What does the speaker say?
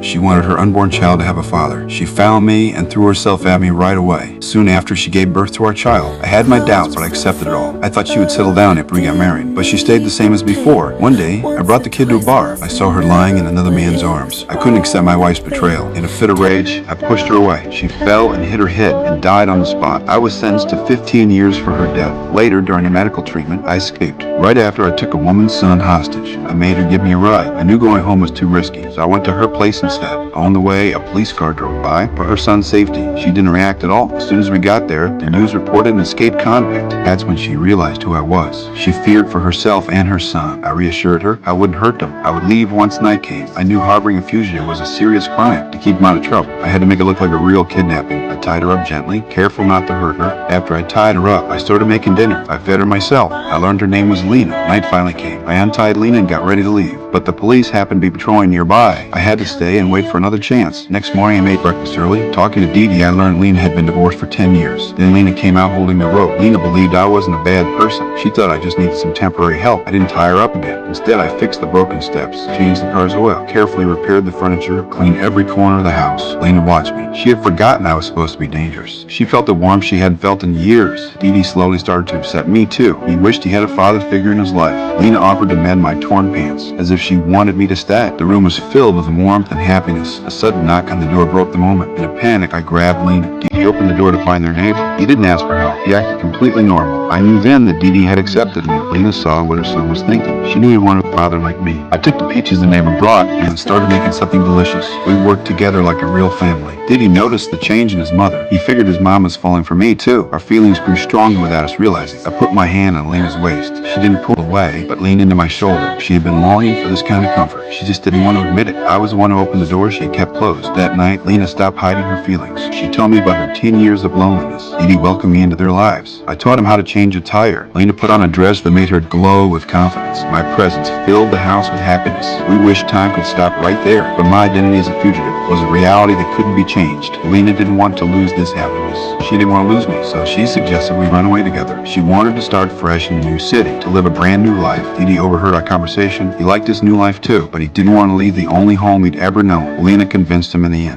She wanted her unborn child to have a father. She found me and threw herself at me right away. Soon after, she gave birth to our child. I had my doubts, but I accepted it all. I thought she would settle down after we got married, but she stayed the same as before. One day, I brought the kid to a bar. I saw her lying in another man's arms. I couldn't accept my wife's betrayal. In a fit of rage, I pushed her away. She fell and hit her head and died on the spot. I was sentenced to 15 years for her death. Later, during a medical treatment, I escaped. Right after, I took a woman's son hostage. I made her give me a ride. I knew going home was too risky, so I went to her place instead. On the way, a police car drove by for her son's safety. She didn't react at all. As soon as we got there, the news reported an escaped convict. That's when she realized who I was. She feared for herself and her son. I reassured her I wouldn't hurt them. I would leave once night came. I knew harboring a fugitive was a serious crime. To keep him out of trouble, I had to make it look like a real kidnapping. I tied her up gently, careful not to hurt her. After I tied her up, I started making dinner. I fed her myself. I learned her name was Lena. Night finally came. I untied Lena and got ready to leave, but the police happened to be patrolling nearby. I had to stay and wait for another chance. Next morning, I made breakfast early. Talking to Dee Dee, I learned Lena had been divorced for 10 years. Then Lena came out holding the rope. Lena believed I wasn't a bad person. She thought I just needed some temporary help. I didn't tie her up again. Instead, I fixed the broken steps, changed the car's oil, carefully repaired the furniture, cleaned every corner of the house. Lena watched me. She had forgotten I was supposed to be dangerous. She felt the warmth she hadn't felt in years. Dee Dee slowly started to upset me too. He wished he had a father figure in his life. Lena offered to mend my torn pants, as if she wanted me to stay. The room was filled with warmth and happiness. A sudden knock on the door broke the moment. In a panic, I grabbed Lena. Dee Dee opened the door to find their neighbor. He didn't ask for help. He acted completely normal. I knew then that Dee Dee had accepted me. Lena saw what her son was thinking. She knew he wanted a father like me. I took the peaches the neighbor brought and started making something delicious. We worked together like a real family. Dee Dee noticed the change in his mother. He figured his mom was falling for me too. Our feelings grew stronger without us realizing. I put my hand on Lena's waist. She didn't pull away, but leaned into my shoulder. She had been longing for this kind of comfort. She just didn't want to admit it. I was the one who opened the door she had kept closed. That night, Lena stopped hiding her feelings. She told me about her 10 years of loneliness. Dee Dee welcomed me into their lives. I taught him how to change a tire. Lena put on a dress that made her glow with confidence. My presence filled the house with happiness. We wished time could stop right there, but my identity as a fugitive was a reality that couldn't be changed. Lena didn't want to lose this happiness. She didn't want to lose me, so she suggested we run away together. She wanted to start fresh in a new city, to live a brand new life. Dee Dee overheard our conversation. He liked his new life too, but he didn't want to leave the only home he'd ever known. Lena convinced him in the end.